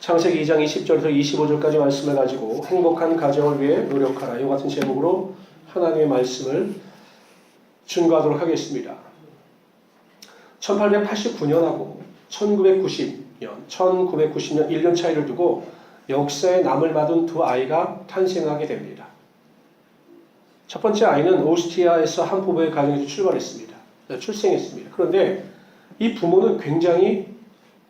창세기 2장 20절에서 25절까지 말씀을 가지고 행복한 가정을 위해 노력하라. 이와 같은 제목으로 하나님의 말씀을 준거하도록 하겠습니다. 1889년하고 1990년 1년 차이를 두고 역사에 남을 받은 두 아이가 탄생하게 됩니다. 첫 번째 아이는 오스트리아에서 한 부부의 가정에서 출생했습니다. 그런데 이 부모는 굉장히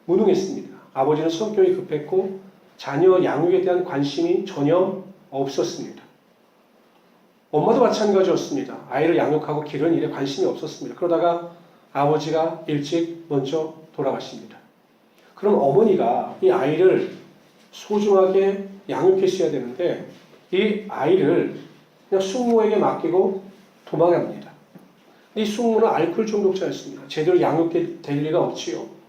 무능했습니다. 아버지는 성격이 급했고 자녀 양육에 대한 관심이 전혀 없었습니다. 엄마도 마찬가지였습니다. 아이를 양육하고 기르는 일에 관심이 없었습니다. 그러다가 아버지가 일찍 먼저 돌아가십니다. 그럼 어머니가 이 아이를 소중하게 양육했어야 되는데 이 아이를 그냥 숙모에게 맡기고 도망갑니다. 이 숙모는 알코올 중독자였습니다. 제대로 양육될 리가 없지요.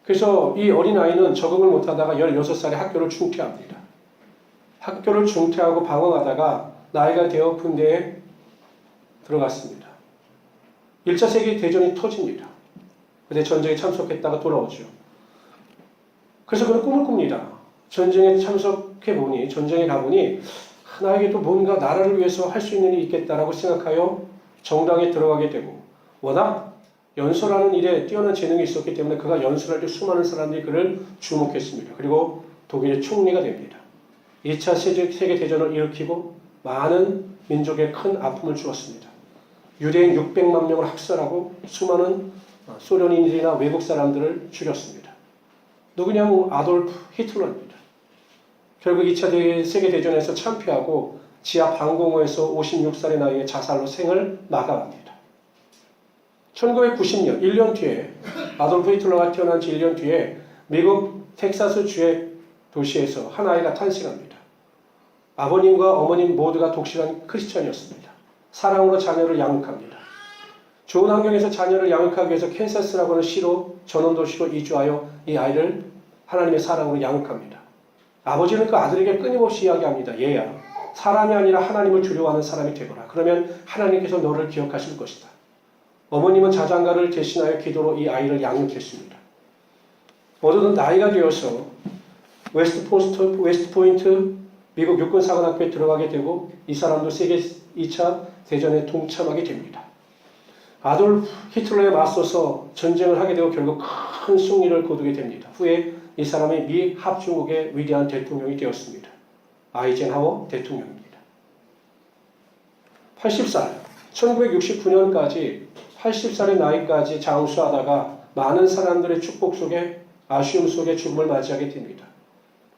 그래서 이 어린아이는 적응을 못하다가 16살에 학교를 중퇴합니다. 학교를 중퇴하고 방황하다가 나이가 되어 군대에 들어갔습니다. 1차 세계대전이 터집니다. 그때 전쟁에 참석했다가 돌아오죠. 그래서 그는 꿈을 꿉니다. 전쟁에 참석해보니, 전쟁에 가보니 나에게도 뭔가 나라를 위해서 할 수 있는 일이 있겠다라고 생각하여 정당에 들어가게 되고 워낙 연설하는 일에 뛰어난 재능이 있었기 때문에 그가 연설할 때 수많은 사람들이 그를 주목했습니다. 그리고 독일의 총리가 됩니다. 2차 세계대전을 일으키고 많은 민족에 큰 아픔을 주었습니다. 유대인 600만 명을 학살하고 수많은 소련인들이나 외국 사람들을 죽였습니다. 누구냐면 아돌프 히틀러입니다. 결국 2차 세계대전에서 참패하고 지하 방공호에서 56살의 나이에 자살로 생을 마감합니다. 1990년 1년 뒤에 아돌프 히틀러가 태어난 지 1년 뒤에 미국 텍사스 주의 도시에서 한 아이가 탄생합니다. 아버님과 어머님 모두가 독실한 크리스천이었습니다. 사랑으로 자녀를 양육합니다. 좋은 환경에서 자녀를 양육하기 위해서 캔사스라고 하는 시로 전원도시로 이주하여 이 아이를 하나님의 사랑으로 양육합니다. 아버지는 그 아들에게 끊임없이 이야기합니다. 얘야, 사람이 아니라 하나님을 두려워하는 사람이 되거라. 그러면 하나님께서 너를 기억하실 것이다. 어머님은 자장가를 대신하여 기도로 이 아이를 양육했습니다. 어느덧 나이가 되어서 웨스트포인트 미국 육군사관학교에 들어가게 되고 이 사람도 세계 2차 대전에 동참하게 됩니다. 아돌프 히틀러에 맞서서 전쟁을 하게 되고 결국 큰 승리를 거두게 됩니다. 후에 이 사람이 미 합중국의 위대한 대통령이 되었습니다. 아이젠하워 대통령입니다. 80살, 1969년까지 80살의 나이까지 장수하다가 많은 사람들의 축복 속에 아쉬움 속에 죽음을 맞이하게 됩니다.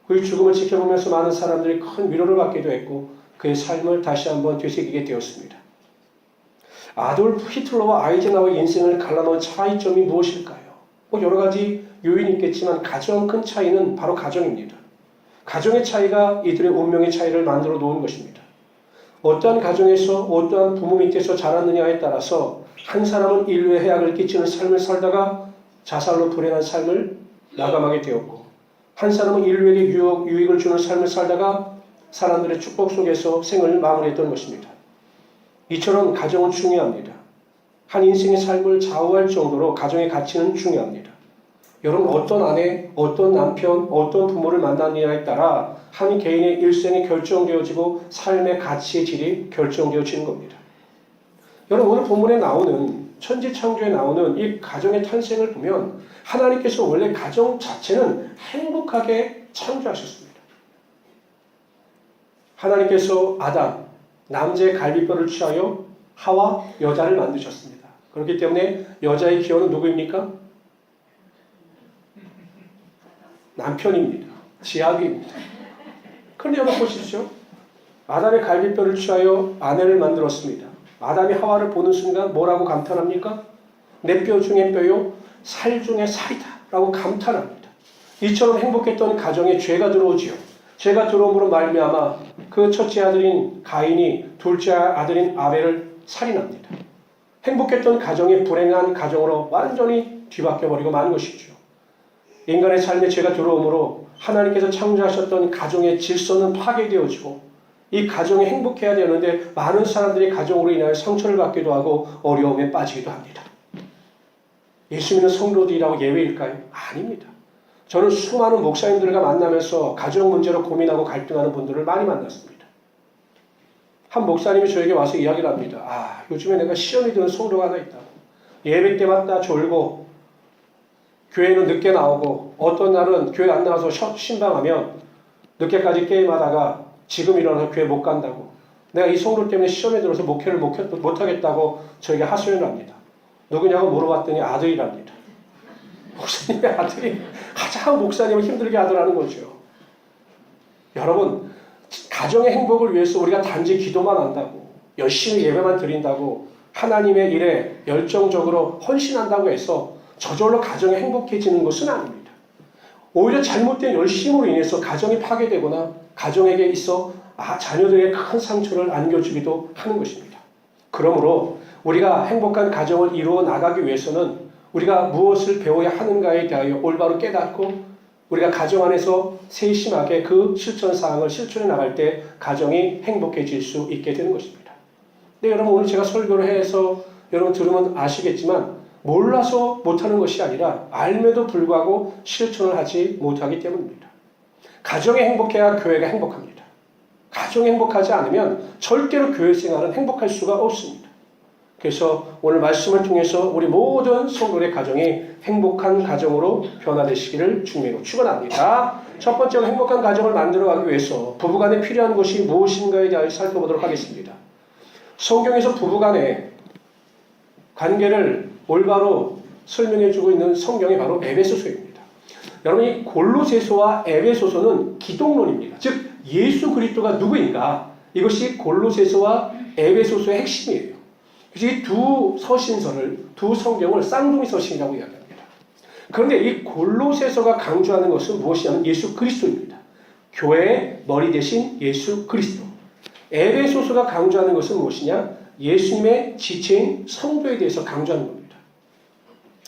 그 죽음을 지켜보면서 많은 사람들이 큰 위로를 받기도 했고 그의 삶을 다시 한번 되새기게 되었습니다. 아돌프 히틀러와 아이젠하워의 인생을 갈라놓은 차이점이 무엇일까요? 여러 가지 요인이 있겠지만 가장 큰 차이는 바로 가정입니다. 가정의 차이가 이들의 운명의 차이를 만들어 놓은 것입니다. 어떠한 가정에서 어떠한 부모 밑에서 자랐느냐에 따라서 한 사람은 인류에 해악을 끼치는 삶을 살다가 자살로 불행한 삶을 마감하게 되었고 한 사람은 인류에게 유익을 주는 삶을 살다가 사람들의 축복 속에서 생을 마무리했던 것입니다. 이처럼 가정은 중요합니다. 한 인생의 삶을 좌우할 정도로 가정의 가치는 중요합니다. 여러분 어떤 아내, 어떤 남편, 어떤 부모를 만나느냐에 따라 한 개인의 일생이 결정되어지고 삶의 가치의 질이 결정되어지는 겁니다. 여러분 오늘 본문에 나오는 천지창조에 나오는 이 가정의 탄생을 보면 하나님께서 원래 가정 자체는 행복하게 창조하셨습니다. 하나님께서 아담, 남자의 갈비뼈를 취하여 하와 여자를 만드셨습니다. 그렇기 때문에 여자의 기원은 누구입니까? 남편입니다. 지아비입니다. 그런데 여러분 보십시오. 아담의 갈비뼈를 취하여 아내를 만들었습니다. 아담이 하와를 보는 순간 뭐라고 감탄합니까? 내 뼈 중에 뼈요, 살 중에 살이다 라고 감탄합니다. 이처럼 행복했던 가정에 죄가 들어오지요. 죄가 들어옴으로 말미암아 그 첫째 아들인 가인이 둘째 아들인 아벨을 살인합니다. 행복했던 가정이 불행한 가정으로 완전히 뒤바뀌어버리고 마는 것이죠. 인간의 삶에 죄가 들어오므로 하나님께서 창조하셨던 가정의 질서는 파괴되어지고 이 가정이 행복해야 되는데 많은 사람들이 가정으로 인하여 상처를 받기도 하고 어려움에 빠지기도 합니다. 예수 믿는 성도들이라고 예외일까요? 아닙니다. 저는 수많은 목사님들과 만나면서 가정 문제로 고민하고 갈등하는 분들을 많이 만났습니다. 한 목사님이 저에게 와서 이야기를 합니다. 요즘에 내가 시험이 드는 성도가 하나 있다고. 예배 때마다 졸고 교회는 늦게 나오고 어떤 날은 교회 안 나와서 신방하면 늦게까지 게임하다가 지금 일어나서 교회 못 간다고. 내가 이 성도 때문에 시험에 들어서 목회를 못하겠다고 저에게 하소연을 합니다. 누구냐고 물어봤더니 아들이랍니다. 목사님의 아들이 가장 목사님을 힘들게 하더라는 거죠. 여러분, 가정의 행복을 위해서 우리가 단지 기도만 한다고, 열심히 예배만 드린다고, 하나님의 일에 열정적으로 헌신한다고 해서 저절로 가정이 행복해지는 것은 아닙니다. 오히려 잘못된 열심으로 인해서 가정이 파괴되거나 가정에게 있어 자녀들에게 큰 상처를 안겨주기도 하는 것입니다. 그러므로 우리가 행복한 가정을 이루어 나가기 위해서는 우리가 무엇을 배워야 하는가에 대하여 올바로 깨닫고 우리가 가정 안에서 세심하게 그 실천사항을 실천해 나갈 때 가정이 행복해질 수 있게 되는 것입니다. 네, 여러분, 오늘 제가 설교를 해서 여러분 들으면 아시겠지만 몰라서 못하는 것이 아니라 알매도 불구하고 실천을 하지 못하기 때문입니다. 가정이 행복해야 교회가 행복합니다. 가정이 행복하지 않으면 절대로 교회 생활은 행복할 수가 없습니다. 그래서 오늘 말씀을 통해서 우리 모든 성도의 가정이 행복한 가정으로 변화되시기를 주님으로 축원합니다. 첫 번째로 행복한 가정을 만들어가기 위해서 부부간에 필요한 것이 무엇인가에 대해 살펴보도록 하겠습니다. 성경에서 부부간의 관계를 올바로 설명해주고 있는 성경이 바로 에베소서입니다. 여러분, 이 골로새서와 에베소서는 기독론입니다. 즉 예수 그리스도가 누구인가, 이것이 골로새서와 에베소서의 핵심이에요. 그래서 이 두 서신서를, 두 성경을 쌍둥이 서신이라고 이야기합니다. 그런데 이 골로새서가 강조하는 것은 무엇이냐면 예수 그리스도입니다. 교회의 머리 대신 예수 그리스도. 에베소서가 강조하는 것은 무엇이냐? 예수님의 지체인 성도에 대해서 강조하는 겁니다.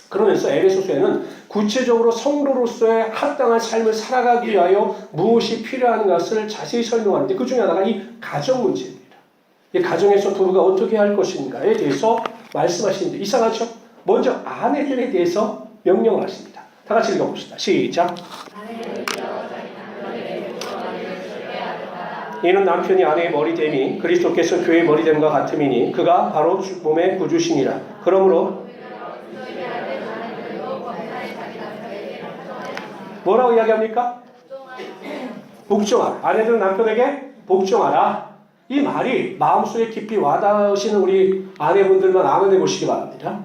그러면서 에베소서에는 구체적으로 성도로서의 합당한 삶을 살아가기 위하여 무엇이 필요한 것을 자세히 설명하는데 그 중에 하나가 이 가정 문제입니다. 이 가정에서 부부가 어떻게 할 것인가에 대해서 말씀하시는데 이상하죠? 먼저 아내들에 대해서 명령을 하십니다. 다 같이 읽어봅시다. 시작. 이는 남편이 아내의 머리됨이 그리스도께서 교회의 머리됨과 같음이니 그가 바로 몸의 구주시니라. 그러므로 뭐라고 이야기합니까? 복종하라. 아내들은 남편에게 복종하라. 이 말이 마음속에 깊이 와닿으시는 우리 아내분들만 아멘 해보시기 바랍니다.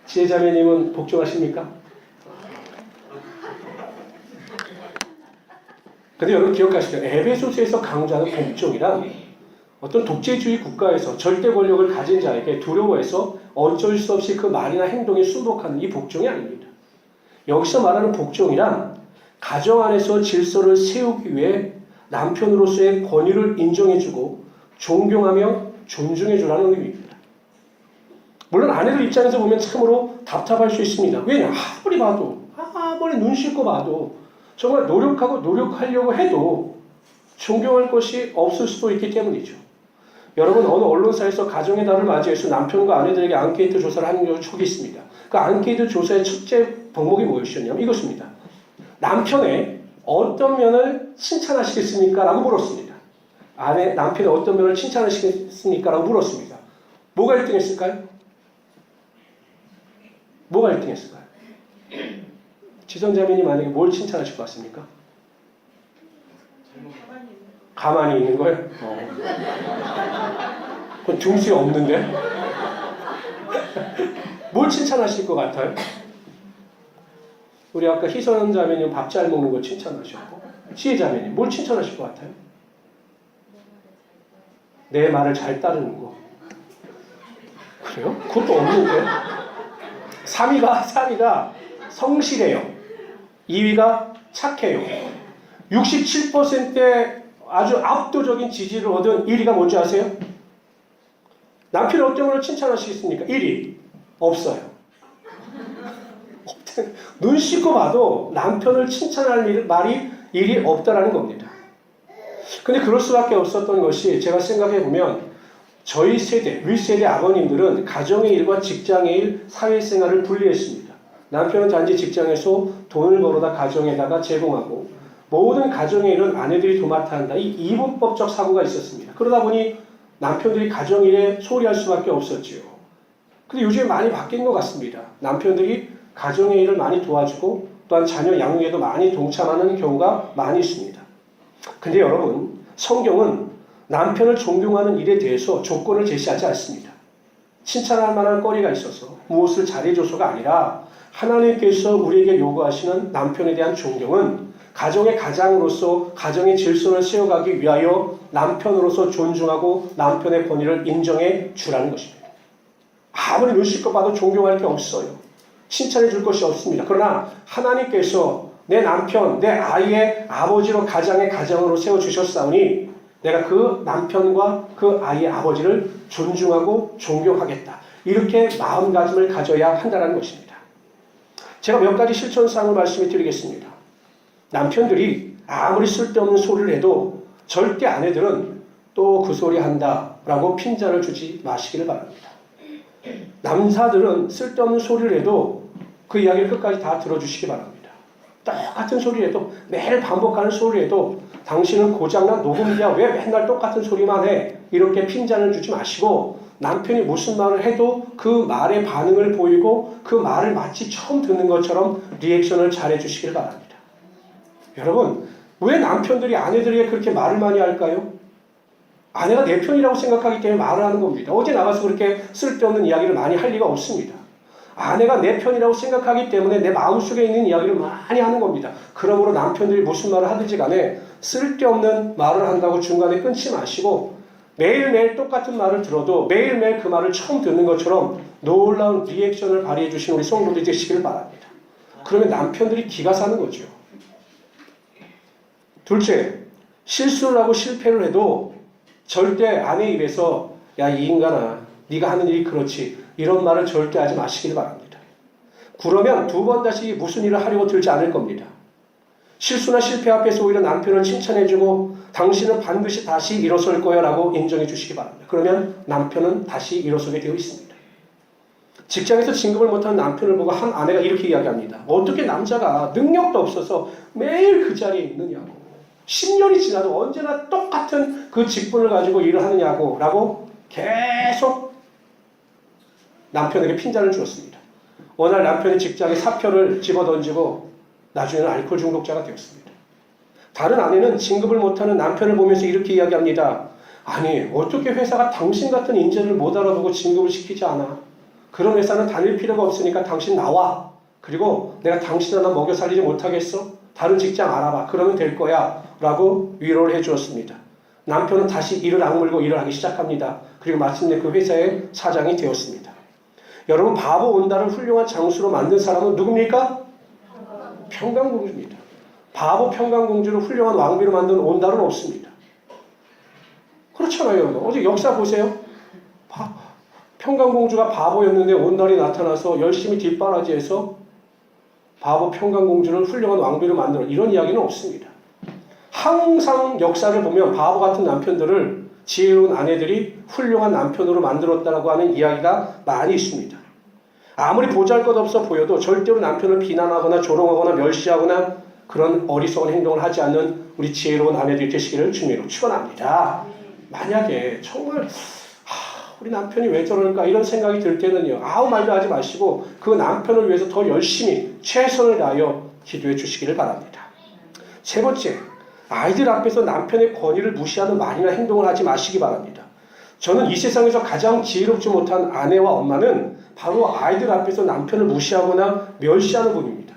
지혜자매님은 복종하십니까? 근데 여러분 기억하시죠? 에베소서에서 강조하는 복종이란 어떤 독재주의 국가에서 절대 권력을 가진 자에게 두려워해서 어쩔 수 없이 그 말이나 행동에 순복하는 이 복종이 아닙니다. 여기서 말하는 복종이란 가정 안에서 질서를 세우기 위해 남편으로서의 권위를 인정해주고 존경하며 존중해주라는 의미입니다. 물론 아내들 입장에서 보면 참으로 답답할 수 있습니다. 왜냐? 아무리 눈 씻고 봐도 정말 노력하려고 해도 존경할 것이 없을 수도 있기 때문이죠. 여러분, 어느 언론사에서 가정의 달을 맞이해서 남편과 아내들에게 앙케이트 조사를 하는 적이 있습니다. 그 앙케이트 조사의 첫째 덕목이 무엇이었냐면 이것입니다. 남편의 어떤 면을 칭찬하시겠습니까? 라고 물었습니다. 남편의 어떤 면을 칭찬하시겠습니까? 라고 물었습니다. 뭐가 1등했을까요? 뭐가 1등했을까요? 지선자매님 만약에 뭘 칭찬하실 것 같습니까? 가만히 있는 거예요? 그건 등수에 없는데? 뭘 칭찬하실 것 같아요? 우리 아까 희선 자매님 밥 잘 먹는 거 칭찬하셨고, 지혜 자매님 뭘 칭찬하실 것 같아요? 내 말을 잘 따르는 거. 그래요? 그것도 없는데? 3위가 성실해요. 2위가 착해요. 67%의 아주 압도적인 지지를 얻은 1위가 뭔지 아세요? 남편이 어떤 걸 칭찬하시겠습니까? 1위. 없어요. 눈 씻고 봐도 남편을 칭찬할 말이 일이 없다라는 겁니다. 근데 그럴 수밖에 없었던 것이 제가 생각해보면 저희 세대, 윗세대 아버님들은 가정의 일과 직장의 일, 사회생활을 분리했습니다. 남편은 단지 직장에서 돈을 벌어다 가정에다가 제공하고 모든 가정의 일은 아내들이 도맡아 한다. 이 이분법적 사고가 있었습니다. 그러다 보니 남편들이 가정일에 소홀히 할 수밖에 없었지요. 근데 요즘에 많이 바뀐 것 같습니다. 남편들이 가정의 일을 많이 도와주고 또한 자녀 양육에도 많이 동참하는 경우가 많이 있습니다. 근데 여러분, 성경은 남편을 존경하는 일에 대해서 조건을 제시하지 않습니다. 칭찬할 만한 거리가 있어서 무엇을 잘해줘서가 아니라 하나님께서 우리에게 요구하시는 남편에 대한 존경은 가정의 가장으로서 가정의 질서를 세워가기 위하여 남편으로서 존중하고 남편의 권위를 인정해 주라는 것입니다. 아무리 눈치껏 봐도 존경할 게 없어요. 칭찬해 줄 것이 없습니다. 그러나 하나님께서 내 남편, 내 아이의 아버지로 가장의 가장으로 세워주셨사오니 내가 그 남편과 그 아이의 아버지를 존중하고 존경하겠다. 이렇게 마음가짐을 가져야 한다는 것입니다. 제가 몇 가지 실천사항을 말씀을 드리겠습니다. 남편들이 아무리 쓸데없는 소리를 해도 절대 아내들은 또 그 소리 한다라고 핀잔을 주지 마시기를 바랍니다. 남사들은 쓸데없는 소리를 해도 그 이야기를 끝까지 다 들어주시기 바랍니다. 똑같은 소리를 해도 매일 반복하는 소리를 해도 당신은 고장난 녹음기야 왜 맨날 똑같은 소리만 해? 이렇게 핀잔을 주지 마시고 남편이 무슨 말을 해도 그 말의 반응을 보이고 그 말을 마치 처음 듣는 것처럼 리액션을 잘해 주시길 바랍니다. 여러분, 왜 남편들이 아내들에게 그렇게 말을 많이 할까요? 아내가 내 편이라고 생각하기 때문에 말을 하는 겁니다. 어디 나가서 그렇게 쓸데없는 이야기를 많이 할 리가 없습니다. 아내가 내 편이라고 생각하기 때문에 내 마음속에 있는 이야기를 많이 하는 겁니다. 그러므로 남편들이 무슨 말을 하든지 간에 쓸데없는 말을 한다고 중간에 끊지 마시고 매일매일 똑같은 말을 들어도 매일매일 그 말을 처음 듣는 것처럼 놀라운 리액션을 발휘해 주신 우리 성도들이 되시길 바랍니다. 그러면 남편들이 기가 사는 거죠. 둘째, 실수를 하고 실패를 해도 절대 아내 입에서 야, 이 인간아, 네가 하는 일이 그렇지 이런 말을 절대 하지 마시길 바랍니다. 그러면 두 번 다시 무슨 일을 하려고 들지 않을 겁니다. 실수나 실패 앞에서 오히려 남편을 칭찬해주고 당신은 반드시 다시 일어설 거야 라고 인정해 주시기 바랍니다. 그러면 남편은 다시 일어서게 되어 있습니다. 직장에서 진급을 못하는 남편을 보고 한 아내가 이렇게 이야기합니다. 어떻게 남자가 능력도 없어서 매일 그 자리에 있느냐고. 10년이 지나도 언제나 똑같은 그 직분을 가지고 일을 하느냐고 라고 계속 남편에게 핀잔을 주었습니다. 어느 날 남편이 직장에 사표를 집어던지고 나중에는 알코올 중독자가 되었습니다. 다른 아내는 진급을 못하는 남편을 보면서 이렇게 이야기합니다. 아니, 어떻게 회사가 당신 같은 인재를 못 알아보고 진급을 시키지 않아? 그런 회사는 다닐 필요가 없으니까 당신 나와. 그리고 내가 당신 하나 먹여 살리지 못하겠어? 다른 직장 알아봐. 그러면 될 거야. 라고 위로를 해주었습니다. 남편은 다시 이를 악물고 일을 하기 시작합니다. 그리고 마침내 그 회사의 사장이 되었습니다. 여러분, 바보 온다를 훌륭한 장수로 만든 사람은 누굽니까? 평강공주입니다. 바보 평강공주를 훌륭한 왕비로 만든 온달은 없습니다. 그렇잖아요. 어제 역사 보세요. 평강공주가 바보였는데 온달이 나타나서 열심히 뒷바라지해서 바보 평강공주를 훌륭한 왕비로 만들어 이런 이야기는 없습니다. 항상 역사를 보면 바보 같은 남편들을 지혜로운 아내들이 훌륭한 남편으로 만들었다고 하는 이야기가 많이 있습니다. 아무리 보잘것없어 보여도 절대로 남편을 비난하거나 조롱하거나 멸시하거나 그런 어리석은 행동을 하지 않는 우리 지혜로운 아내들이 되시기를 주님으로 축원합니다. 만약에 정말 우리 남편이 왜 저럴까 이런 생각이 들 때는요. 아무 말도 하지 마시고 그 남편을 위해서 더 열심히 최선을 다하여 기도해 주시기를 바랍니다. 세 번째, 아이들 앞에서 남편의 권위를 무시하는 말이나 행동을 하지 마시기 바랍니다. 저는 이 세상에서 가장 지혜롭지 못한 아내와 엄마는 바로 아이들 앞에서 남편을 무시하거나 멸시하는 분입니다.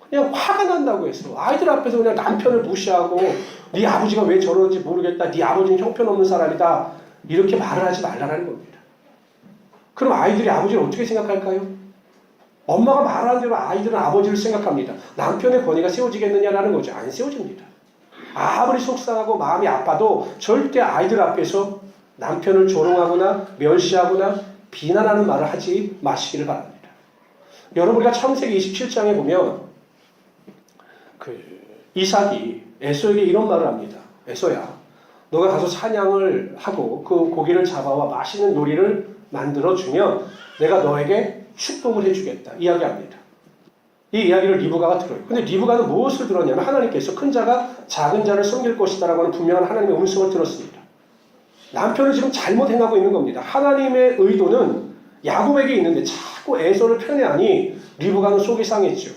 그냥 화가 난다고 해서 아이들 앞에서 그냥 남편을 무시하고 네 아버지가 왜 저러는지 모르겠다. 네 아버지는 형편없는 사람이다. 이렇게 말을 하지 말라는 겁니다. 그럼 아이들이 아버지를 어떻게 생각할까요? 엄마가 말하는 대로 아이들은 아버지를 생각합니다. 남편의 권위가 세워지겠느냐라는 거죠. 안 세워집니다. 아무리 속상하고 마음이 아파도 절대 아이들 앞에서 남편을 조롱하거나 멸시하거나 비난하는 말을 하지 마시기를 바랍니다. 여러분, 우리가 창세기 27장에 보면 이삭이 에서에게 이런 말을 합니다. 에서야, 너가 가서 사냥을 하고 그 고기를 잡아와 맛있는 요리를 만들어주면 내가 너에게 축복을 해주겠다 이야기합니다. 이 이야기를 리브가가 들어요. 근데 리브가는 무엇을 들었냐면 하나님께서 큰 자가 작은 자를 섬길 것이다 라고 하는 분명한 하나님의 음성을 들었습니다. 남편은 지금 잘못 행하고 있는 겁니다. 하나님의 의도는 야곱에게 있는데 자꾸 에서를 편애하니 리브가는 속이 상했죠.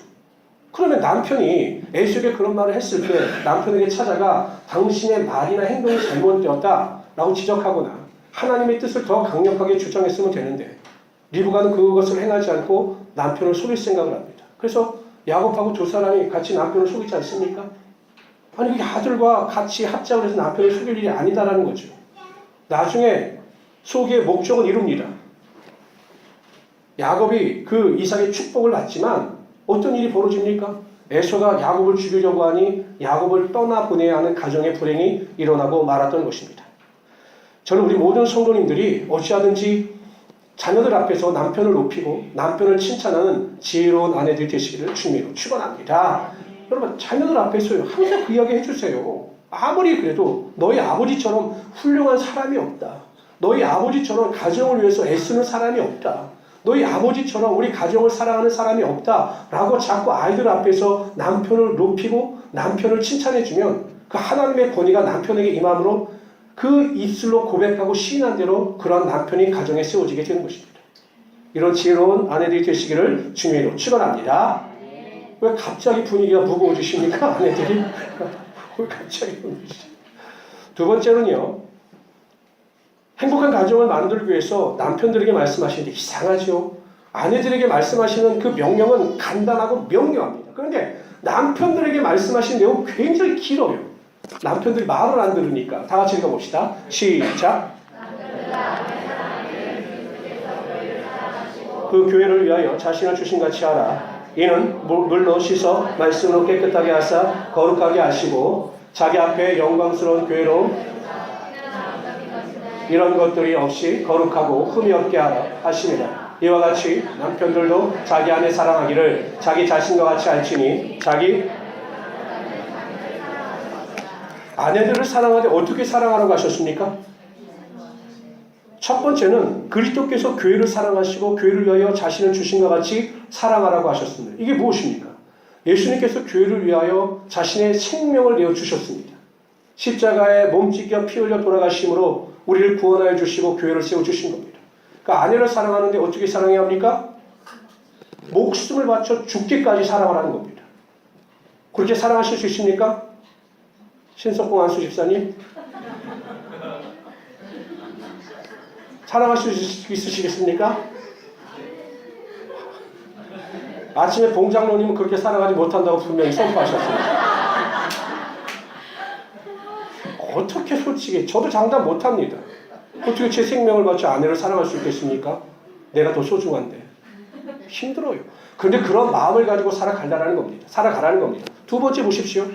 그러면 남편이 에서에게 그런 말을 했을 때 남편에게 찾아가 당신의 말이나 행동이 잘못되었다 라고 지적하거나 하나님의 뜻을 더 강력하게 주장했으면 되는데 리브가는 그것을 행하지 않고 남편을 속일 생각을 합니다. 그래서 야곱하고 두 사람이 같이 남편을 속이지 않습니까? 아니 그 아들과 같이 합작을 해서 남편을 속일 일이 아니다라는 거죠. 나중에 속의 목적은 이룹니다. 야곱이 그 이삭의 축복을 받지만 어떤 일이 벌어집니까? 에서가 야곱을 죽이려고 하니 야곱을 떠나보내야 하는 가정의 불행이 일어나고 말았던 것입니다. 저는 우리 모든 성도님들이 어찌하든지 자녀들 앞에서 남편을 높이고 남편을 칭찬하는 지혜로운 아내들이 되시기를 주님으로 축원합니다. 여러분 자녀들 앞에서요 항상 그 이야기 해주세요. 아무리 그래도 너희 아버지처럼 훌륭한 사람이 없다. 너희 아버지처럼 가정을 위해서 애쓰는 사람이 없다. 너희 아버지처럼 우리 가정을 사랑하는 사람이 없다. 라고 자꾸 아이들 앞에서 남편을 높이고 남편을 칭찬해주면 그 하나님의 권위가 남편에게 임함으로 그 입술로 고백하고 시인한 대로 그런 남편이 가정에 세워지게 되는 것입니다. 이런 지혜로운 아내들이 되시기를 주님으로 축원합니다. 왜 갑자기 분위기가 무거워지십니까? 아내들이? 왜 갑자기 무거워지십니까? 두 번째는요. 행복한 가정을 만들기 위해서 남편들에게 말씀하시는데 이상하죠. 아내들에게 말씀하시는 그 명령은 간단하고 명료합니다. 그런데 남편들에게 말씀하시는 내용은 굉장히 길어요. 남편들이 말을 안 들으니까 다 같이 읽어봅시다. 시작. 그 교회를 위하여 자신을 주신같이 하라. 이는 물로 씻어 말씀으로 깨끗하게 하사 거룩하게 하시고 자기 앞에 영광스러운 교회로 이런 것들이 없이 거룩하고 흠이 없게 하라 하십니다. 이와 같이 남편들도 자기 아내 사랑하기를 자기 자신과 같이 알지니 자기 아내들을 사랑하되 어떻게 사랑하라고 하셨습니까? 첫 번째는 그리스도께서 교회를 사랑하시고 교회를 위하여 자신을 주신 것 같이 사랑하라고 하셨습니다. 이게 무엇입니까? 예수님께서 교회를 위하여 자신의 생명을 내어주셨습니다. 십자가에 몸찢겨 피 흘려 돌아가심으로 우리를 구원하여 주시고 교회를 세워주신 겁니다. 그러니까 아내를 사랑하는데 어떻게 사랑해야 합니까? 목숨을 바쳐 죽기까지 사랑하라는 겁니다. 그렇게 사랑하실 수 있습니까? 신석공 안수 집사님? 사랑하실 수 있으시겠습니까? 아침에 봉장로님은 그렇게 사랑하지 못한다고 분명히 선포하셨습니다. 어떻게 솔직히 저도 장담 못합니다. 어떻게 제 생명을 바쳐 아내를 사랑할 수 있겠습니까? 내가 더 소중한데. 힘들어요. 그런데 그런 마음을 가지고 살아가라는 겁니다. 두 번째 보십시오.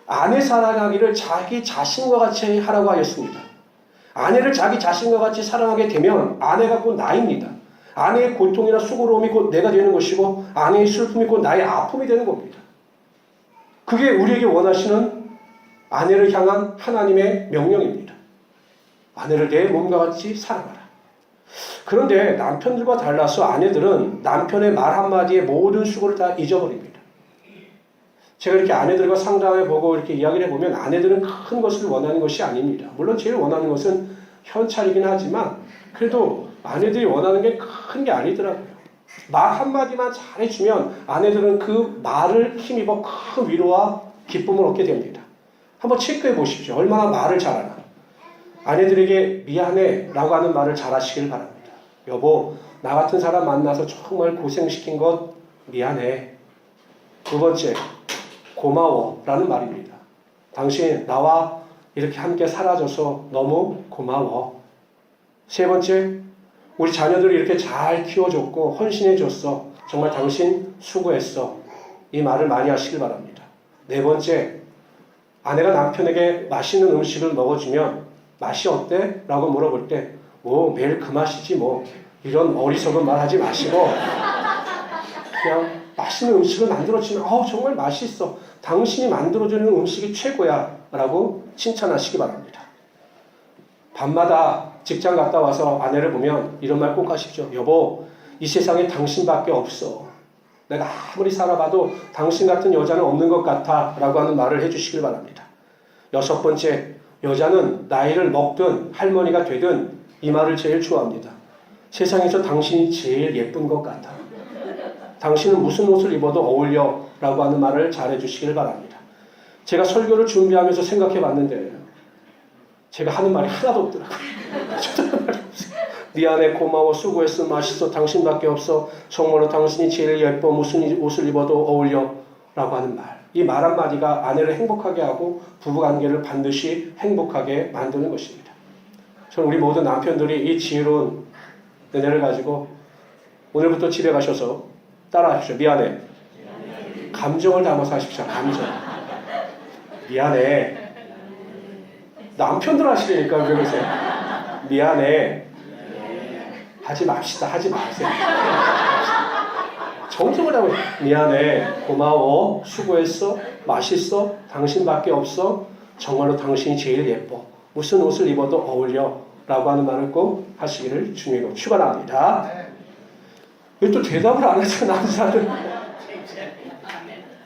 아내 사랑하기를 자기 자신과 같이 하라고 하였습니다. 아내를 자기 자신과 같이 사랑하게 되면 아내가 곧 나입니다. 아내의 고통이나 수고로움이 곧 내가 되는 것이고 아내의 슬픔이 곧 나의 아픔이 되는 겁니다. 그게 우리에게 원하시는 아내를 향한 하나님의 명령입니다. 아내를 내 몸과 같이 사랑하라. 그런데 남편들과 달라서 아내들은 남편의 말 한마디에 모든 수고를 다 잊어버립니다. 제가 이렇게 아내들과 상담해보고 이렇게 이야기를 해보면 아내들은 큰 것을 원하는 것이 아닙니다. 물론 제일 원하는 것은 현찰이긴 하지만 그래도 아내들이 원하는 게 큰 게 아니더라고요. 말 한마디만 잘해주면 아내들은 그 말을 힘입어 큰 위로와 기쁨을 얻게 됩니다. 한번 체크해 보십시오. 얼마나 말을 잘하나. 아내들에게 미안해 라고 하는 말을 잘하시길 바랍니다. 여보, 나 같은 사람 만나서 정말 고생시킨 것 미안해. 두 번째, 고마워 라는 말입니다. 당신 나와 이렇게 함께 살아줘서 너무 고마워. 세 번째, 우리 자녀들을 이렇게 잘 키워줬고 헌신해줬어. 정말 당신 수고했어. 이 말을 많이 하시길 바랍니다. 네 번째, 아내가 남편에게 맛있는 음식을 먹어주면 맛이 어때? 라고 물어볼 때 매일 그 맛이지 뭐 이런 어리석은 말 하지 마시고 그냥 맛있는 음식을 만들어주면 정말 맛있어. 당신이 만들어주는 음식이 최고야 라고 칭찬하시기 바랍니다. 밤마다 직장 갔다 와서 아내를 보면 이런 말 꼭 하십시오. 여보, 이 세상에 당신밖에 없어. 내가 아무리 살아봐도 당신 같은 여자는 없는 것 같아 라고 하는 말을 해주시길 바랍니다. 여섯 번째, 여자는 나이를 먹든 할머니가 되든 이 말을 제일 좋아합니다. 세상에서 당신이 제일 예쁜 것 같아. 당신은 무슨 옷을 입어도 어울려 라고 하는 말을 잘해주시길 바랍니다. 제가 설교를 준비하면서 생각해 봤는데 제가 하는 말이 하나도 없더라고요. 미안해, 고마워, 수고했어, 맛있어, 당신밖에 없어, 정말로 당신이 제일 예뻐, 무슨 옷을 입어도 어울려 라고 하는 말. 이 말 한마디가 아내를 행복하게 하고 부부관계를 반드시 행복하게 만드는 것입니다. 저는 우리 모든 남편들이 이 지혜로운 은혜를 가지고 오늘부터 집에 가셔서 따라하십시오. 미안해. 감정을 담아서 하십시오. 감정. 미안해. 남편들 하시려니까 왜 그러세요? 미안해. 하지 맙시다. 하지 마세요. 정성을 담아. 미안해. 고마워. 수고했어. 맛있어. 당신밖에 없어. 정말로 당신이 제일 예뻐. 무슨 옷을 입어도 어울려. 라고 하는 말을 꼭 하시기를 주님으로 축원합니다. 왜 또 대답을 안 하잖아, 남자들.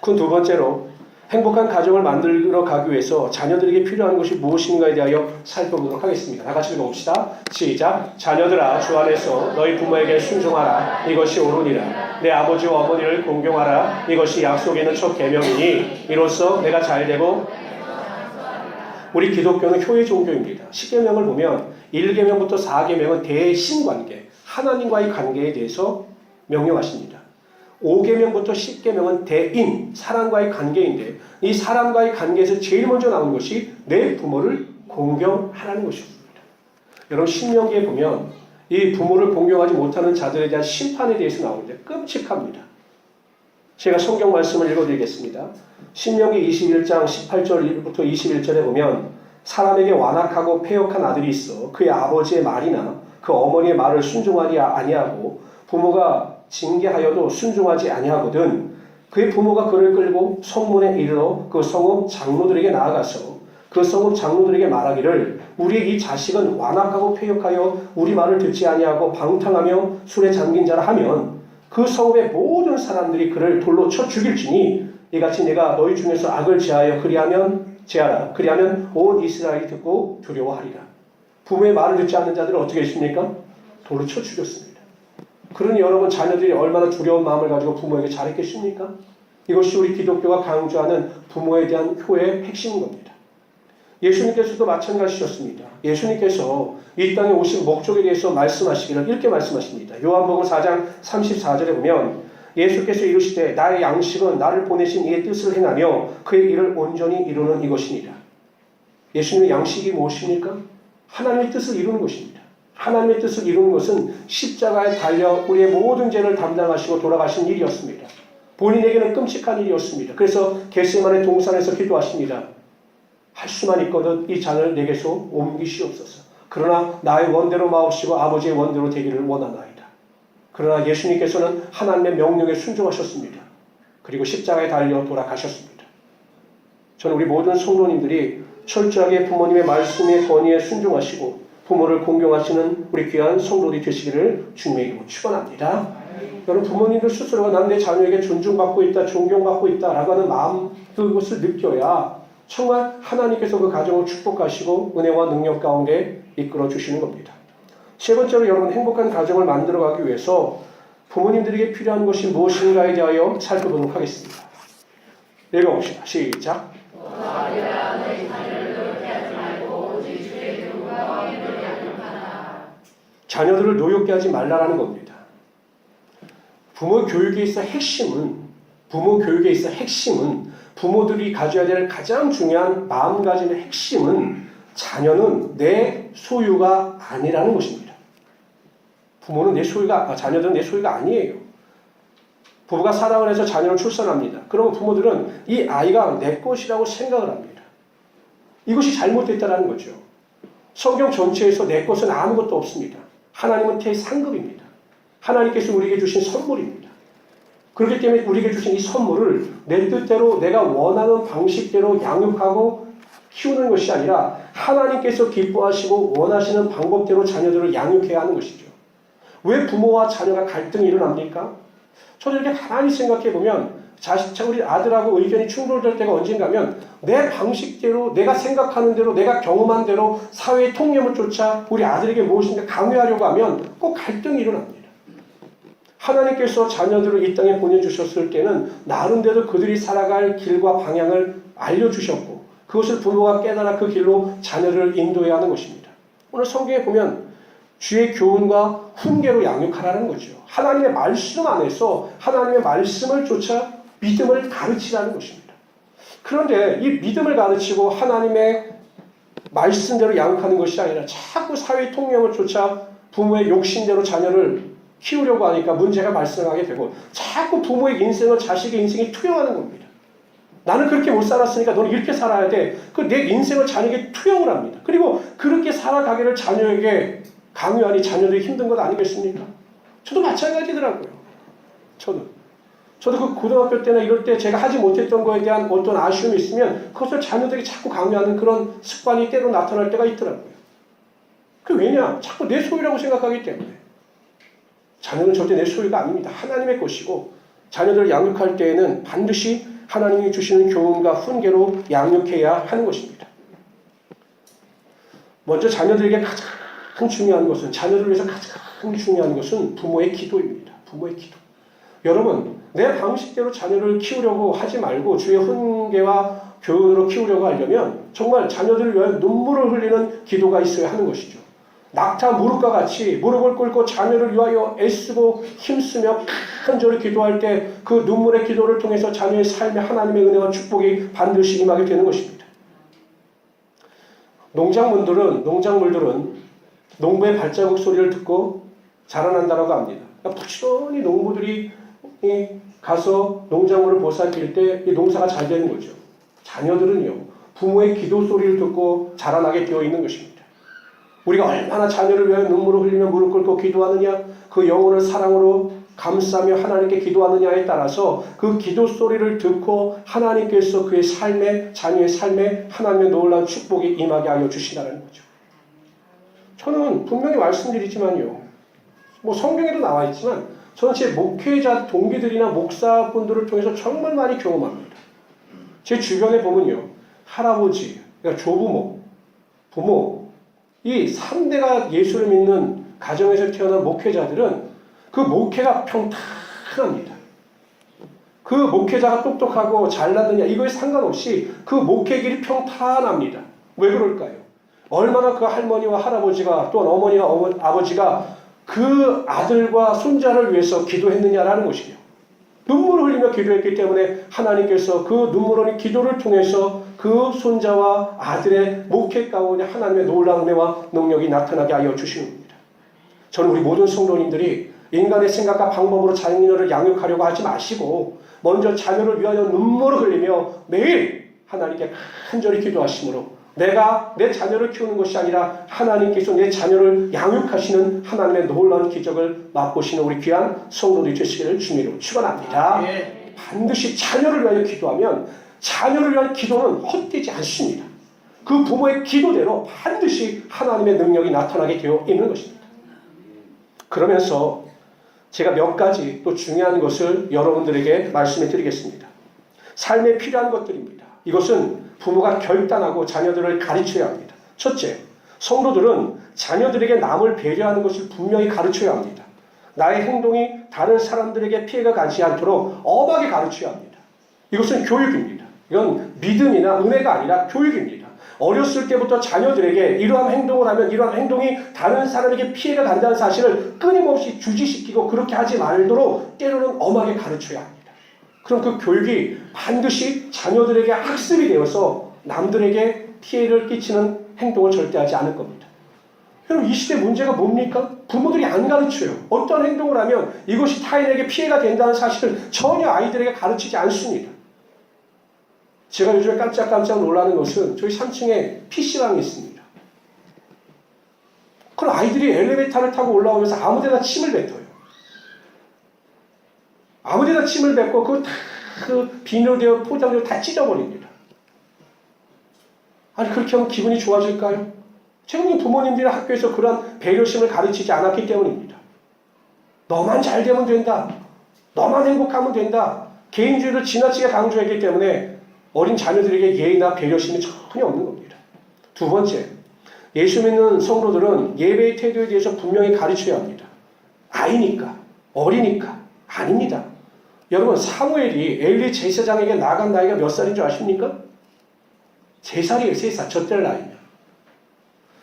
그 두 번째로 행복한 가정을 만들어 가기 위해서 자녀들에게 필요한 것이 무엇인가에 대하여 살펴보도록 하겠습니다. 다 같이 읽어봅시다. 시작. 자녀들아, 주 안에서 너희 부모에게 순종하라. 이것이 옳으니라. 내 아버지와 어머니를 공경하라. 이것이 약속에 있는 첫 계명이니 이로써 내가 잘되고. 우리 기독교는 효의 종교입니다. 10계명을 보면 1계명부터 4계명은 대신관계, 하나님과의 관계에 대해서 명령하십니다. 5계명부터 10계명은 대인, 사람과의 관계인데 이 사람과의 관계에서 제일 먼저 나오는 것이 내 부모를 공경하라는 것입니다. 여러분 신명기에 보면 이 부모를 공경하지 못하는 자들에 대한 심판에 대해서 나오는데 끔찍합니다. 제가 성경 말씀을 읽어드리겠습니다. 신명기 21장 18절부터 21절에 보면 사람에게 완악하고 패역한 아들이 있어 그의 아버지의 말이나 그 어머니의 말을 순종하지 아니하고 부모가 징계하여도 순종하지 아니하거든 그의 부모가 그를 끌고 성문에 이르러 그 성읍 장로들에게 나아가서 그 성읍 장로들에게 말하기를 우리의 이 자식은 완악하고 패역하여 우리 말을 듣지 아니하고 방탕하며 술에 잠긴 자라 하면 그 성읍의 모든 사람들이 그를 돌로 쳐 죽일지니 이같이 내가 너희 중에서 악을 제하여 그리하면 온 이스라엘이 듣고 두려워하리라. 부모의 말을 듣지 않는 자들은 어떻게 했습니까? 돌로 쳐 죽였습니다. 그러니 여러분 자녀들이 얼마나 두려운 마음을 가지고 부모에게 잘했겠습니까? 이것이 우리 기독교가 강조하는 부모에 대한 효의 핵심인 겁니다. 예수님께서도 마찬가지셨습니다. 예수님께서 이 땅에 오신 목적에 대해서 말씀하시기를 이렇게 말씀하십니다. 요한복음 4장 34절에 보면 예수께서 이르시되 나의 양식은 나를 보내신 이의 뜻을 행하며 그의 일을 온전히 이루는 이것이니라. 예수님의 양식이 무엇입니까? 하나님의 뜻을 이루는 것입니다. 하나님의 뜻을 이루는 것은 십자가에 달려 우리의 모든 죄를 담당하시고 돌아가신 일이었습니다. 본인에게는 끔찍한 일이었습니다. 그래서 겟세마네 동산에서 기도하십니다. 할 수만 있거든 이 잔을 내게서 옮기시옵소서. 그러나 나의 원대로 마옵시고 아버지의 원대로 되기를 원하나이다. 그러나 예수님께서는 하나님의 명령에 순종하셨습니다. 그리고 십자가에 달려 돌아가셨습니다. 저는 우리 모든 성도님들이 철저하게 부모님의 말씀의 권위에 순종하시고 부모를 공경하시는 우리 귀한 성도들이 되시기를 주님의 이름으로 축원합니다. 여러분 부모님들 스스로가 난 내 자녀에게 존중받고 있다, 존경받고 있다라고 하는 마음 그것을 느껴야 정말 하나님께서 그 가정을 축복하시고 은혜와 능력 가운데 이끌어 주시는 겁니다. 세 번째로 여러분 행복한 가정을 만들어가기 위해서 부모님들에게 필요한 것이 무엇인가에 대하여 살펴보도록 하겠습니다. 읽어봅시다. 시작. 자녀들을 노엽게 하지 말라라는 겁니다. 부모 교육에 있어 핵심은 부모들이 가져야 될 가장 중요한 마음가짐의 핵심은 자녀는 내 소유가 아니라는 것입니다. 자녀들은 내 소유가 아니에요. 부부가 사랑을 해서 자녀를 출산합니다. 그러면 부모들은 이 아이가 내 것이라고 생각을 합니다. 이것이 잘못됐다는 거죠. 성경 전체에서 내 것은 아무것도 없습니다. 하나님은 대상급입니다. 하나님께서 우리에게 주신 선물입니다. 그렇기 때문에 우리에게 주신 이 선물을 내 뜻대로 내가 원하는 방식대로 양육하고 키우는 것이 아니라 하나님께서 기뻐하시고 원하시는 방법대로 자녀들을 양육해야 하는 것이죠. 왜 부모와 자녀가 갈등이 일어납니까? 저도 이렇게 가만히 생각해 보면 우리 아들하고 의견이 충돌될 때가 언젠가면 내 방식대로, 내가 생각하는 대로, 내가 경험한 대로 사회의 통념을 쫓아 우리 아들에게 무엇인가 강요하려고 하면 꼭 갈등이 일어납니다. 하나님께서 자녀들을 이 땅에 보내주셨을 때는 나름대로 그들이 살아갈 길과 방향을 알려주셨고 그것을 부모가 깨달아 그 길로 자녀를 인도해야 하는 것입니다. 오늘 성경에 보면 주의 교훈과 훈계로 양육하라는 거죠. 하나님의 말씀 안에서 하나님의 말씀을 쫓아 믿음을 가르치라는 것입니다. 그런데 이 믿음을 가르치고 하나님의 말씀대로 양육하는 것이 아니라 자꾸 사회의 통념을 쫓아 부모의 욕심대로 자녀를 키우려고 하니까 문제가 발생하게 되고 자꾸 부모의 인생을 자식의 인생에 투영하는 겁니다. 나는 그렇게 못 살았으니까 너는 이렇게 살아야 돼. 내 인생을 자녀에게 투영을 합니다. 그리고 그렇게 살아가기를 자녀에게 강요하니 자녀들이 힘든 것 아니겠습니까? 저도 마찬가지더라고요. 저도 그 고등학교 때나 이럴 때 제가 하지 못했던 거에 대한 어떤 아쉬움이 있으면 그것을 자녀들이 자꾸 강요하는 그런 습관이 때로 나타날 때가 있더라고요. 왜냐? 자꾸 내 소유라고 생각하기 때문에. 자녀는 절대 내 소유가 아닙니다. 하나님의 것이고 자녀들을 양육할 때에는 반드시 하나님이 주시는 교훈과 훈계로 양육해야 하는 것입니다. 먼저 자녀들에게 가장 중요한 것은, 자녀들을 위해서 가장 중요한 것은 부모의 기도입니다. 부모의 기도. 여러분, 내 방식대로 자녀를 키우려고 하지 말고 주의 훈계와 교훈으로 키우려고 하려면 정말 자녀들을 위하여 눈물을 흘리는 기도가 있어야 하는 것이죠. 낙타 무릎과 같이 무릎을 꿇고 자녀를 위하여 애쓰고 힘쓰며 간절히 기도할 때 그 눈물의 기도를 통해서 자녀의 삶에 하나님의 은혜와 축복이 반드시 임하게 되는 것입니다. 농작물들은 농부의 발자국 소리를 듣고 자라난다고 합니다. 그러니까 부지런히 농부들이 가서 농작물을 보살필 때 이 농사가 잘 되는 거죠. 자녀들은요, 부모의 기도 소리를 듣고 자라나게 되어 있는 것입니다. 우리가 얼마나 자녀를 위하여 눈물을 흘리며 무릎 꿇고 기도하느냐, 그 영혼을 사랑으로 감싸며 하나님께 기도하느냐에 따라서 그 기도 소리를 듣고 하나님께서 그의 삶에, 자녀의 삶에 하나님의 놀라운 축복이 임하게 하여 주신다는 거죠. 저는 분명히 말씀드리지만요, 성경에도 나와 있지만 저는 제 목회자 동기들이나 목사분들을 통해서 정말 많이 경험합니다. 제 주변에 보면요, 할아버지, 그러니까 조부모, 부모, 이 3대가 예수를 믿는 가정에서 태어난 목회자들은 그 목회가 평탄합니다. 그 목회자가 똑똑하고 잘나느냐 이거에 상관없이 그 목회 길이 평탄합니다. 왜 그럴까요? 얼마나 그 할머니와 할아버지가 또는 어머니와 아버지가 그 아들과 손자를 위해서 기도했느냐라는 것이죠. 눈물을 흘리며 기도했기 때문에 하나님께서 그 눈물 흘린 기도를 통해서 그 손자와 아들의 목회 가운데 하나님의 놀라운 은혜와 능력이 나타나게 하여 주시는 겁니다. 저는 우리 모든 성도님들이 인간의 생각과 방법으로 자녀를 양육하려고 하지 마시고 먼저 자녀를 위하여 눈물을 흘리며 매일 하나님께 간절히 기도하심으로 내가 내 자녀를 키우는 것이 아니라 하나님께서 내 자녀를 양육하시는 하나님의 놀라운 기적을 맛보시는 우리 귀한 성도들이 되시기를 주님으로 축원합니다. 반드시 자녀를 위하여 기도하면 자녀를 위한 기도는 헛되지 않습니다. 그 부모의 기도대로 반드시 하나님의 능력이 나타나게 되어 있는 것입니다. 그러면서 제가 몇 가지 또 중요한 것을 여러분들에게 말씀해 드리겠습니다. 삶에 필요한 것들입니다. 이것은 부모가 결단하고 자녀들을 가르쳐야 합니다. 첫째, 성도들은 자녀들에게 남을 배려하는 것을 분명히 가르쳐야 합니다. 나의 행동이 다른 사람들에게 피해가 가지 않도록 엄하게 가르쳐야 합니다. 이것은 교육입니다. 이건 믿음이나 은혜가 아니라 교육입니다. 어렸을 때부터 자녀들에게 이러한 행동을 하면 이러한 행동이 다른 사람에게 피해가 간다는 사실을 끊임없이 주지시키고 그렇게 하지 말도록 때로는 엄하게 가르쳐야 합니다. 그럼 그 교육이 반드시 자녀들에게 학습이 되어서 남들에게 피해를 끼치는 행동을 절대 하지 않을 겁니다. 여러분, 이 시대 문제가 뭡니까? 부모들이 안 가르쳐요. 어떤 행동을 하면 이것이 타인에게 피해가 된다는 사실을 전혀 아이들에게 가르치지 않습니다. 제가 요즘에 깜짝깜짝 놀라는 것은 저희 3층에 PC방이 있습니다. 그럼 아이들이 엘리베이터를 타고 올라오면서 아무데나 침을 뱉어요. 아무데나 침을 뱉고 그 비닐되어 포장을 다 찢어버립니다. 아니, 그렇게 하면 기분이 좋아질까요? 최근에 부모님들이 학교에서 그러한 배려심을 가르치지 않았기 때문입니다. 너만 잘 되면 된다. 너만 행복하면 된다. 개인주의를 지나치게 강조했기 때문에 어린 자녀들에게 예의나 배려심이 전혀 없는 겁니다. 두 번째, 예수 믿는 성도들은 예배의 태도에 대해서 분명히 가르쳐야 합니다. 아이니까, 어리니까. 아닙니다. 여러분, 사무엘이 엘리 제사장에게 나간 나이가 몇 살인 줄 아십니까? 3살이에요, 3살. 저 때 나이면.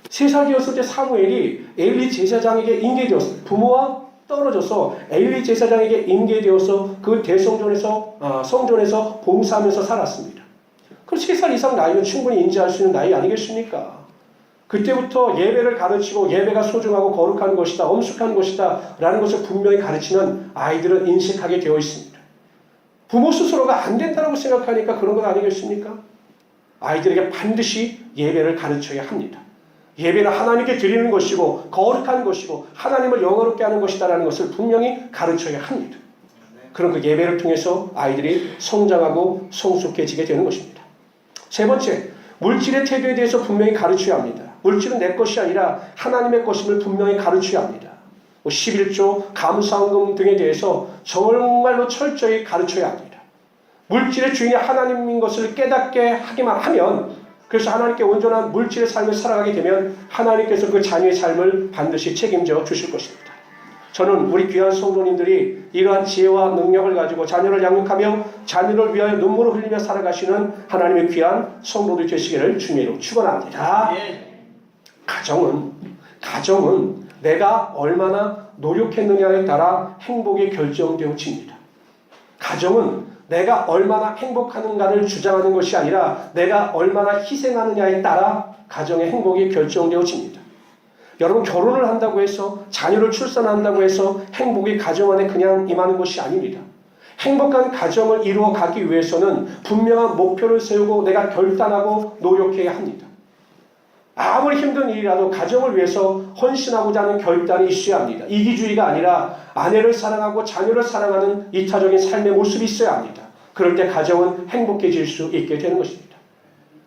3살 되었을 때 사무엘이 엘리 제사장에게 인계되었어요. 부모와 떨어져서 엘리 제사장에게 인계되어서 그 대성전에서 성전에서 봉사하면서 살았습니다. 그럼 3살 이상 나이면 충분히 인지할 수 있는 나이 아니겠습니까? 그때부터 예배를 가르치고 예배가 소중하고 거룩한 것이다, 엄숙한 것이다 라는 것을 분명히 가르치면 아이들은 인식하게 되어 있습니다. 부모 스스로가 안 된다고 생각하니까 그런 건 아니겠습니까? 아이들에게 반드시 예배를 가르쳐야 합니다. 예배는 하나님께 드리는 것이고 거룩한 것이고 하나님을 영화롭게 하는 것이다라는 것을 분명히 가르쳐야 합니다. 그런 그 예배를 통해서 아이들이 성장하고 성숙해지게 되는 것입니다. 세 번째, 물질의 태도에 대해서 분명히 가르쳐야 합니다. 물질은 내 것이 아니라 하나님의 것임을 분명히 가르쳐야 합니다. 11조, 감사헌금 등에 대해서 정말로 철저히 가르쳐야 합니다. 물질의 주인이 하나님인 것을 깨닫게 하기만 하면, 그래서 하나님께 온전한 물질의 삶을 살아가게 되면 하나님께서 그 자녀의 삶을 반드시 책임져 주실 것입니다. 저는 우리 귀한 성도님들이 이러한 지혜와 능력을 가지고 자녀를 양육하며 자녀를 위하여 눈물을 흘리며 살아가시는 하나님의 귀한 성도들이 되시기를 주님으로 축원합니다. 가정은 내가 얼마나 노력했느냐에 따라 행복이 결정되어집니다. 가정은 내가 얼마나 행복하는가를 주장하는 것이 아니라 내가 얼마나 희생하느냐에 따라 가정의 행복이 결정되어집니다. 여러분, 결혼을 한다고 해서 자녀를 출산한다고 해서 행복이 가정 안에 그냥 임하는 것이 아닙니다. 행복한 가정을 이루어 가기 위해서는 분명한 목표를 세우고 내가 결단하고 노력해야 합니다. 아무리 힘든 일이라도 가정을 위해서 헌신하고자 하는 결단이 있어야 합니다. 이기주의가 아니라 아내를 사랑하고 자녀를 사랑하는 이타적인 삶의 모습이 있어야 합니다. 그럴 때 가정은 행복해질 수 있게 되는 것입니다.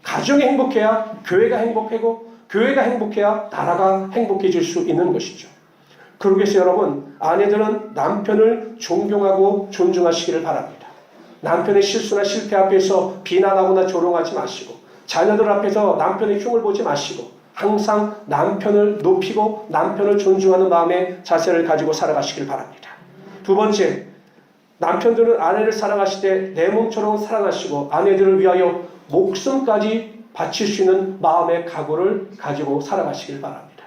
가정이 행복해야 교회가 행복하고 교회가 행복해야 나라가 행복해질 수 있는 것이죠. 그러기 위해서 여러분, 아내들은 남편을 존경하고 존중하시기를 바랍니다. 남편의 실수나 실패 앞에서 비난하거나 조롱하지 마시고 자녀들 앞에서 남편의 흉을 보지 마시고 항상 남편을 높이고 남편을 존중하는 마음의 자세를 가지고 살아가시길 바랍니다. 두 번째, 남편들은 아내를 사랑하실 때 내 몸처럼 사랑하시고 아내들을 위하여 목숨까지 바칠 수 있는 마음의 각오를 가지고 살아가시길 바랍니다.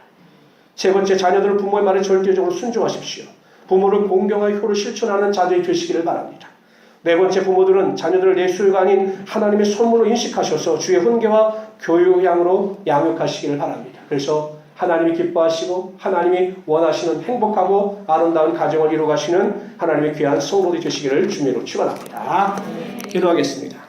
세 번째, 자녀들은 부모의 말에 절대적으로 순종하십시오. 부모를 공경하여 효를 실천하는 자들이 되시기를 바랍니다. 네 번째, 부모들은 자녀들을 내 소유가 아닌 하나님의 선물로 인식하셔서 주의 훈계와 교육양으로 양육하시기를 바랍니다. 그래서 하나님이 기뻐하시고 하나님이 원하시는 행복하고 아름다운 가정을 이루어가시는 하나님의 귀한 성도들이 되시기를 주님으로 축원합니다. 기도하겠습니다.